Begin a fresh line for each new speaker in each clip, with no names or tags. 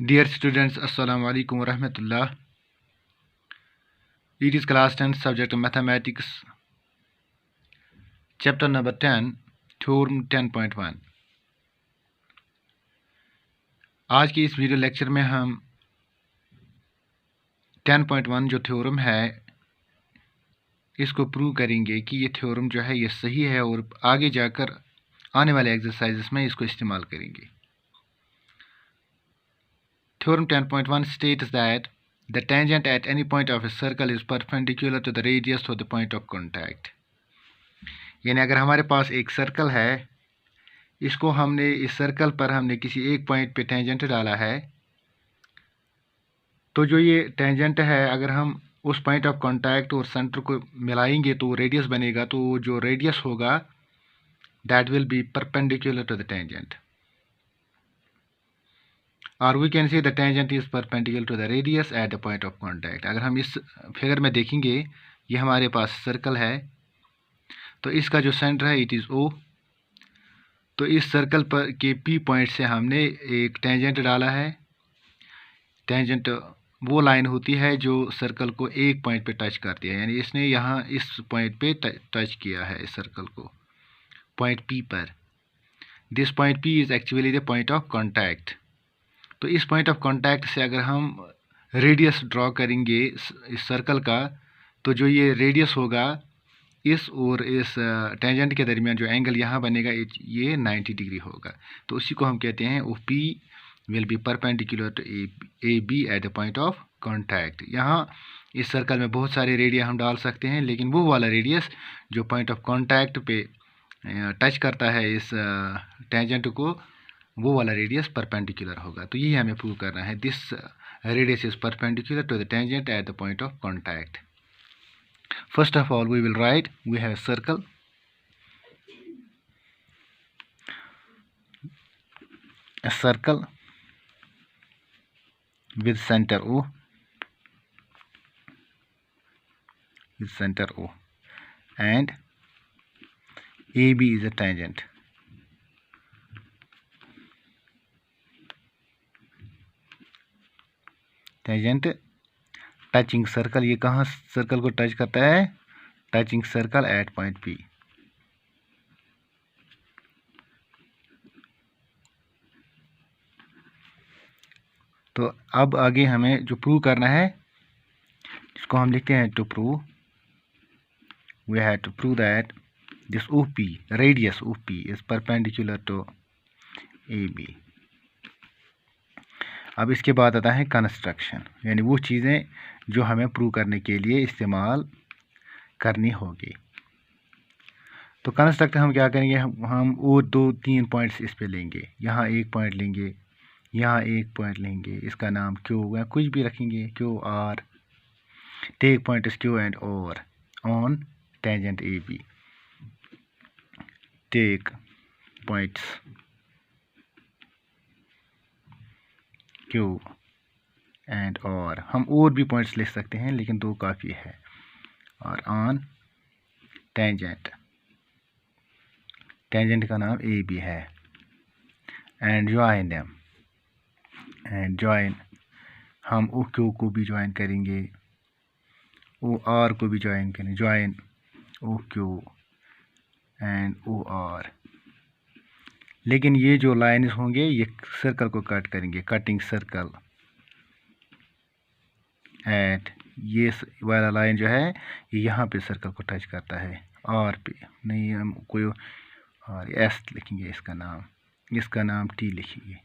Dear students, Assalamu alaikum wa rahmatullah. It is class 10 subject mathematics, chapter number 10, theorem 10.1. आज की इस video lecture में हम 10.1 जो थ्योरम है इसको प्रूव करेंगे कि ये थ्योरम जो है ये सही है और आगे जाकर आने वाले एक्सरसाइजेस में इसको इस्तेमाल करेंगे। Theorem 10.1 states that the tangent at any point of a circle is perpendicular to the radius of the point of contact. यानी अगर हमारे पास एक सर्कल है, इसको हमने इस सर्कल पर हमने किसी एक पॉइंट पे टेंजेंट डाला है, तो जो ये टेंजेंट है अगर हम उस पॉइंट ऑफ कांटेक्ट और सेंटर को मिलाएंगे तो रेडियस बनेगा। तो जो रेडियस होगा that will be perpendicular to the tangent, और we can see the tangent is perpendicular to the radius at the point of contact. अगर हम इस फिगर में देखेंगे, ये हमारे पास सर्कल है, तो इसका जो सेंटर है इट इज़ ओ। तो इस सर्कल पर के पी पॉइंट से हमने एक टेंजेंट डाला है। टेंजेंट वो लाइन होती है जो सर्कल को एक पॉइंट पे टच करती है, यानी इसने यहाँ इस पॉइंट पे टच किया है इस सर्कल को, पॉइंट पी पर। This point P is actually the point of contact. तो इस पॉइंट ऑफ कांटेक्ट से अगर हम रेडियस ड्रॉ करेंगे इस सर्कल का, तो जो ये रेडियस होगा इस और इस टेंजेंट के दरमियान जो एंगल यहाँ बनेगा ये 90 डिग्री होगा। तो उसी को हम कहते हैं O P will be perpendicular to A B at the point of contact. यहाँ इस सर्कल में बहुत सारे रेडियस हम डाल सकते हैं, लेकिन वो वाला रेडियस जो पॉइंट ऑफ कांटेक्ट पे टच करता है इस टेंजेंट को, वो वाला रेडियस परपेंडिकुलर होगा। तो यही हमें प्रूव करना है, this radius is perpendicular to the tangent at the point of contact. First of all, we will write, we have a circle, with center O, and AB is a tangent. Touching circle, ये कहाँ circle को touch करता है? Touching circle eight point P। तो अब आगे हमें जो प्रूव करना है, जिसको हम लिखते हैं to prove, we have to prove that this OP, radius OP is perpendicular to AB। अब इसके बाद आता है कंस्ट्रक्शन, यानी वो चीज़ें जो हमें प्रूव करने के लिए इस्तेमाल करनी होगी। तो कंस्ट्रक्ट हम क्या करेंगे, हम और 2-3 पॉइंट्स इस पे लेंगे। यहाँ एक पॉइंट लेंगे, यहाँ एक पॉइंट लेंगे, इसका नाम क्यू या कुछ भी रखेंगे, Q R. Take point is Q and R on tangent A B. Take points Q and R, हम और भी पॉइंट्स लिख सकते हैं लेकिन 2 काफ़ी है। और ऑन टेंजेंट, टेंजेंट का नाम ए बी है। And join them, and join, हम ओ क्यू को भी ज्वाइन करेंगे, ओ आर को भी ज्वाइन करेंगे। Join O Q and O R. लेकिन ये जो लाइन्स होंगे ये सर्कल को कट करेंगे, कटिंग सर्कल एट, ये वाला लाइन जो है ये यहाँ पे सर्कल को टच करता है, आर पे नहीं, हम कोई और एस लिखेंगे, इसका नाम टी लिखेंगे।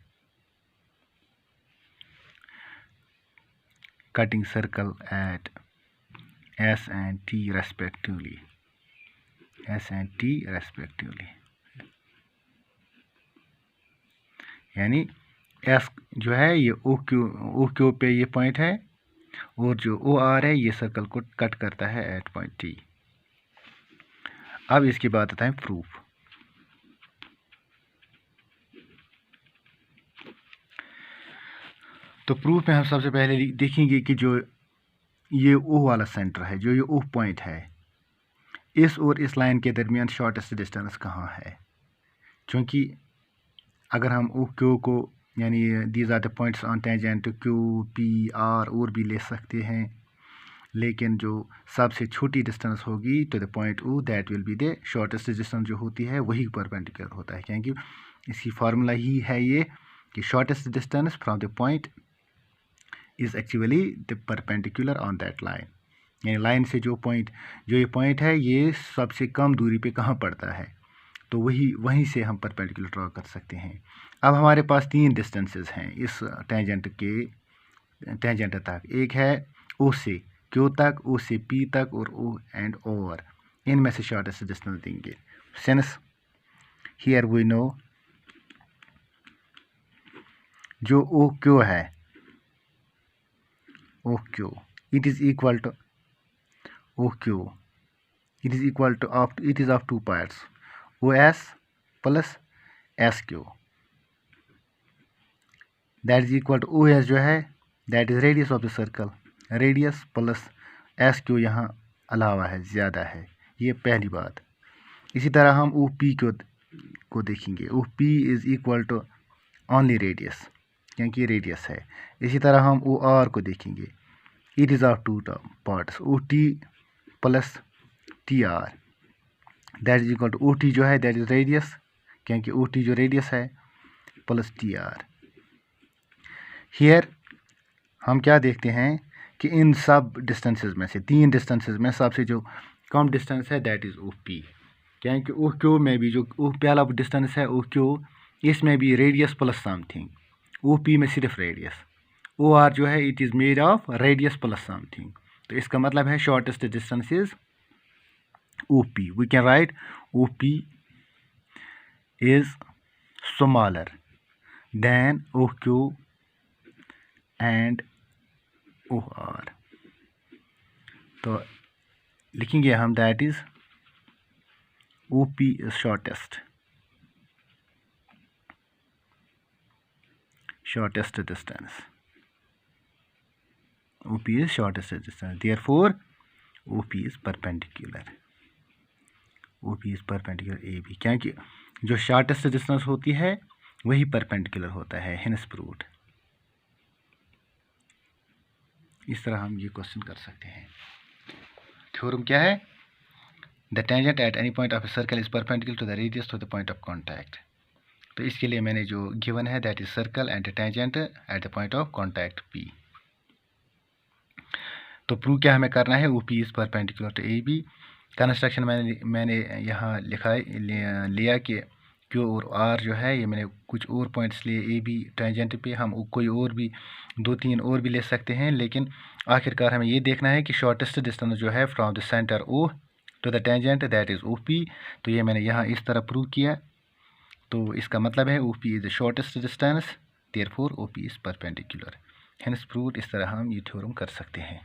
Cutting circle eight S and T respectively, यानी एस जो है ये ओ क्यू पे ये पॉइंट है, और जो ओ आर है ये सर्कल को कट करता है एट पॉइंट टी। अब इसकी बात आता है प्रूफ। तो प्रूफ में हम सबसे पहले देखेंगे कि जो ये ओ वाला सेंटर है, जो ये ओ पॉइंट है, इस और इस लाइन के दरमियान शॉर्टेस्ट डिस्टेंस कहाँ है। क्योंकि अगर हम ओ क्यू को यानी these are the points on tangent Q P R और भी ले सकते हैं, लेकिन जो सबसे छोटी डिस्टेंस होगी to the point O that will be the shortest distance जो होती है वही परपेंडिकुलर होता है, क्योंकि इसकी फार्मूला ही है ये कि shortest distance from the point is actually the perpendicular on that line, यानी लाइन से जो ये पॉइंट है ये सबसे कम दूरी पे कहाँ पड़ता है, तो वहीं से हम परपेंडिकुलर ड्रॉ कर सकते हैं। अब हमारे पास 3 डिस्टेंसेस हैं इस टेंजेंट तक। एक है ओ से क्यू तक, ओ से पी तक और ओ एंड ओवर, इनमें से शॉर्टेस्ट डिस्टेंस देंगे। सिंस हियर वी नो जो ओ क्यू है, O Q it is equal to O Q it is of 2 parts, O S plus S Q, that is equal to O S जो है that is radius of the circle, radius plus S Q यहाँ अलावा है, ज़्यादा है, ये पहली बात। इसी तरह हम ओ पी को देखेंगे, O P is equal to only radius, क्योंकि ये रेडियस है। इसी तरह हम ओ आर को देखेंगे, it is of 2 parts, O T plus T R, that is equal to O T जो है दैट इज़ रेडियस, क्योंकि ओ टी जो रेडियस है प्लस टी आर। हियर हम क्या देखते हैं कि इन सब डिस्टेंसेस में से 3 डिस्टेंसेस में सबसे जो कम डिस्टेंस है दैट इज़ ओ पी, क्योंकि ओ क्यू में भी जो ओ पहला डिस्टेंस है ओ क्यू, इसमें भी radius plus something, O P में सिर्फ रेडियस, ओ आर जो है it is made of radius plus something, तो इसका मतलब है shortest distance is O P. We can write O P is smaller than O Q and O R, तो लिखेंगे हम that is O P is shortest distance, OP is shortest distance, therefore OP is perpendicular AB, क्योंकि जो shortest distance होती है वही perpendicular होता है, हेंस प्रूव्ड। इस तरह हम ये क्वेश्चन कर सकते हैं। थ्योरम क्या है? The tangent at any point of a circle is perpendicular to the radius to the point of contact. तो इसके लिए मैंने जो गिवन है that is circle and tangent at the point of contact P। तो prove क्या हमें करना है? OP is perpendicular to AB। Construction मैंने यहाँ लिया कि Q और R जो है ये मैंने कुछ और पॉइंट्स लिए AB टेंजेंट पे, हम कोई और भी 2-3 और भी ले सकते हैं, लेकिन आखिरकार हमें ये देखना है कि शॉर्टेस्ट डिस्टेंस जो है from the centre O to the tangent that is OP। तो ये मैंने यहाँ इस तरह प्रूव किया, तो इसका मतलब है OP is the shortest distance, therefore OP is perpendicular, hence proved. इस तरह हम ये थ्योरम कर सकते हैं।